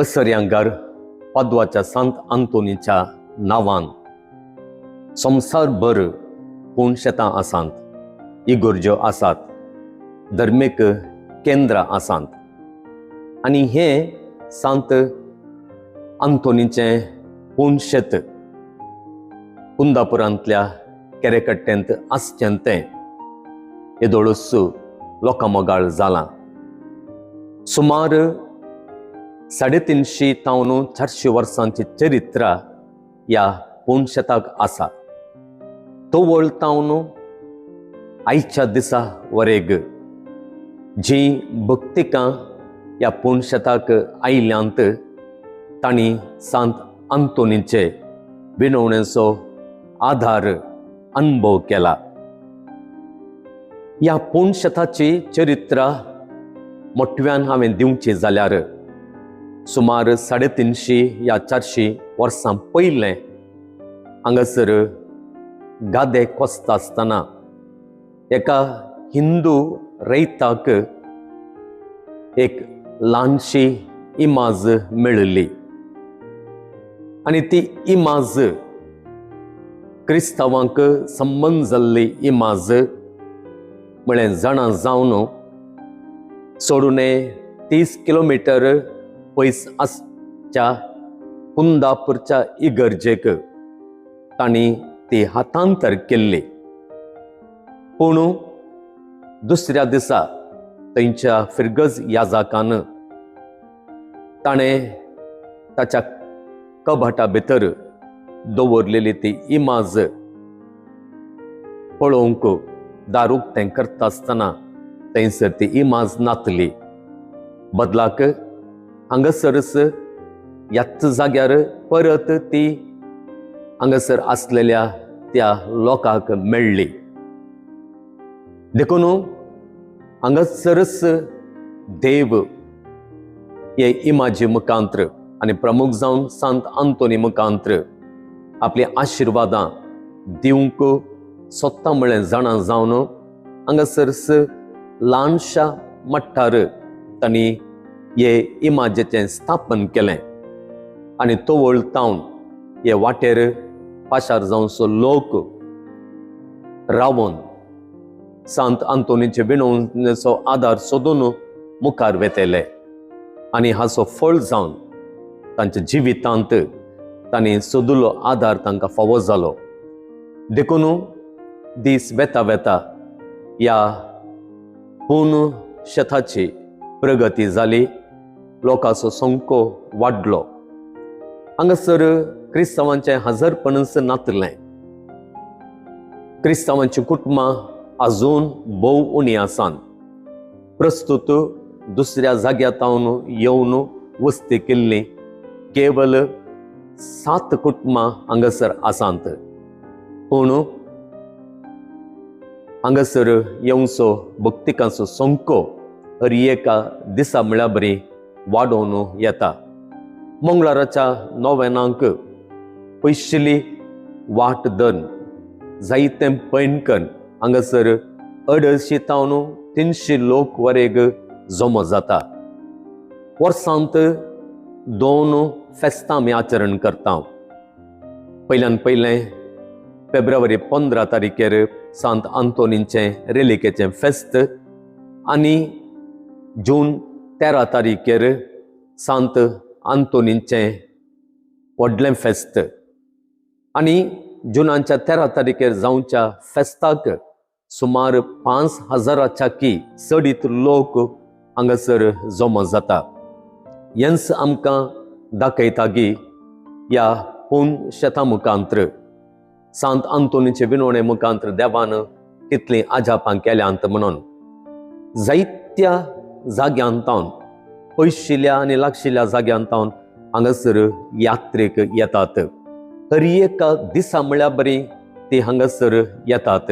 असर्यांगार पाद्वाच्या सांत आंतोनीच्या नावान संवसारभर पूण शेतां आसात, इगर्ज्यो आसात, धर्मीक केंद्रां आसात आनी हे सांत आंतोनीचें पूण शेत कुंदापुरांतल्या केरेकट्ट्यांत आसचें तें येदोळूच लोकांमोगाळ जालां. सुमार 350 तावन 400 वर्सांची चरित्रा ह्या पूण शेताक आसा. तो वळ तावन आयच्या दिसा वरेग जी भक्तिकां ह्या पूण शेताक आयल्यांत तांणी सांत आंतोनीचे विणवणेचो आधार अनुभव केला. ह्या पूण शेताची चरित्रा मोठव्यान हांवें दिवची जाल्यार सुमार 350 या 400 वर्सां पयलें हांगासर गादे कोसता आसतना एका हिंदू रैताक एक ल्हानशी इमाज मेळिल्ली आनी ती इमाज क्रिस्तांवांक संबंद जाल्ली इमाज म्हळें जाणा जावन सोडून 30 किलोमीटर पयस आसच्या कुंदापूरच्या इगर्जेक तांणी ती हातांतर केल्ली. पूण दुसऱ्या दिसा थंयच्या फिरगज याजकान ताणें ताच्या कबाटा भितर दवरलेली ती इमाज पळोवंक दारूक तें करता आसतना थंयसर ती इमाज नातली. बदलाक हांगासरच ह्याच जाग्यार परत ती हांगासर आसलेल्या त्या लोकांक मेळ्ळी. देखून हांगासरच देव हे इमाजी मुखांत्र आनी प्रमुख जावन सांत आंतोनी मुखांत्र आपली आशिर्वादां दिवंक सोदता म्हळें जाणा जावन हांगासरच ल्हानशा मट्टार तांणी हे इमाजेचें स्थापन केलें आनी तो वळ तावन हे वाटेर पाशार जावचो लोक रावन सांत आंतोनीचे विणवणेचो आदार सोदून मुखार वेतेले आनी हाचो फळ जावन तांच्या जिवितांत तांणी सोदिल्लो आदार तांकां फावो जालो. देखून दीस वेता वेता ह्या पूण शेताची प्रगती जाली, लोकांचो संख्यो वाडलो. हांगासर क्रिस्तांवांचें हजरपणस नातलें. क्रिस्तांवांची कुटुंबां आजून भोव उणी आसात. प्रस्तुत दुसऱ्या जाग्यातावन येवन वस्ती केल्ली केवल 7 कुटुंबां हांगासर आसात. पूण हांगासर येवचो भक्तिकांचो संख्यो हर एका दिसा म्हळ्यार बरी वाडोवन येता. मंगळाराच्या नोवेनांक पयशिल्ली वाट धन जायते पैंगण हांगासर 250 तावन 300 लोक वरेग जमो जाता. वर्सांत 2 फेस्तां आमी आचरण करता. पयल्यान पयलें फेब्रुवारी 15 तारीखेर सांत आंतोनीचें रेलिकेचें फेस्त आनी जून 13 तारीखेर सांत आंतोनीचें व्हडलें फेस्त आनी जुनाच्या 13 तारीखेर जावच्या फेस्ताक सुमार 5000 चडीत लोक हांगासर जमो जाता. हेंच आमकां दाखयता की ह्या पूण शेतां मुखांत्र सांत आंतोनीचे विणवणे मुखांत्र देवान कितलीं आजापां केल्यांत म्हणून जायत्या जाग्यांतावन पयशिल्ल्या आनी लागशिल्ल्या जाग्यांतावन हांगासर यात्रेक येतात. हर एका दिसा म्हळ्यार बरी ती हांगासर येतात.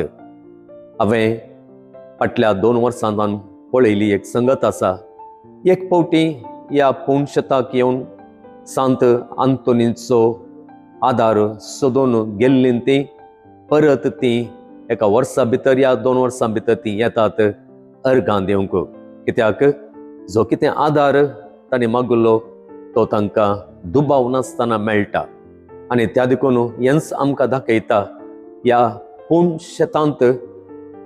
हांवें फाटल्या 2 वर्सांतान पळयली एक संगत आसा. एक फावटी ह्या पूण शेताक येवन सांत आंतोनीचो आदार सोदून गेल्ली ती परत ती एका वर्सा भितर या 2 वर्सां भितर ती येतात अर्गां दिवंक. कित्याक जो कितें आदार ताणें मागुल्लो तो तांकां दुबाव नासतना मेळटा आनी त्या देखून हेंच आमकां दाखयता ह्या पूर्ण शेतांत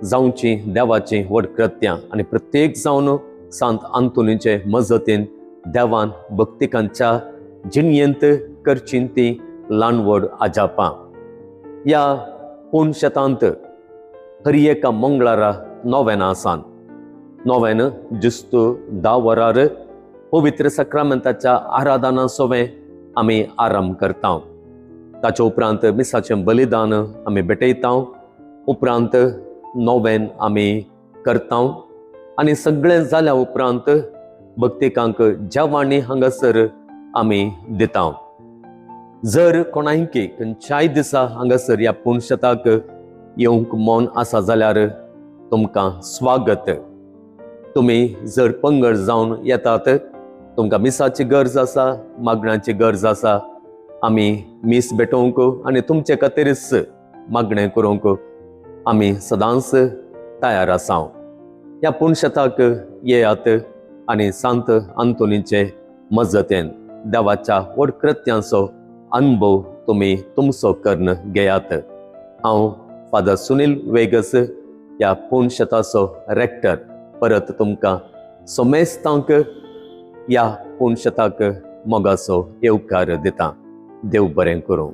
जावची देवाची व्हड कृत्यां आनी प्रत्येक जावन सांत आंतोनीचे मजतीन देवान भक्तिकांच्या जिणयेंत करची ती ल्हान व्हड आजापां. ह्या पूर्ण शेतांत हर एका मंगळारा नोवेनां आसान. नोवेन जुस्त 10 वरार पवित्र सक्रामेंताच्या आराधना सोवें आमी आराम करता. ताचे उपरांत मिसाचें बलिदान आमी भेटयता. उपरांत नोवेन आमी करता आनी सगळें जाल्या उपरांत भक्तिकांक जेवाणी हांगासर आमी दिता. जर कोणायकी खंयच्याय दिसा हांगासर ह्या पुणशेताक येवंक मन आसा जाल्यार तुमकां स्वागत. तुमी जर पंगड जावन येतात, तुमकां मिसाची गरज आसा, मागणांची गरज आसा, आमी मीस भेटोवंक आनी तुमचे खातीरच मागणें करूंक आमी सदांच तयार आसा. ह्या पुणशेताक येयात आनी सांत आंतोनीचे मजतीन देवाच्या व्हड कृत्यांचो अनुभव तुमी तुमचो करून घेयात. हांव फादर सुनील वेगस ह्या पुणशेताचो रेक्टर परत तुमकां सोमेस्तांक ह्या पुणशेताक मोगाचो येवकार दिता. देव बरें करूं.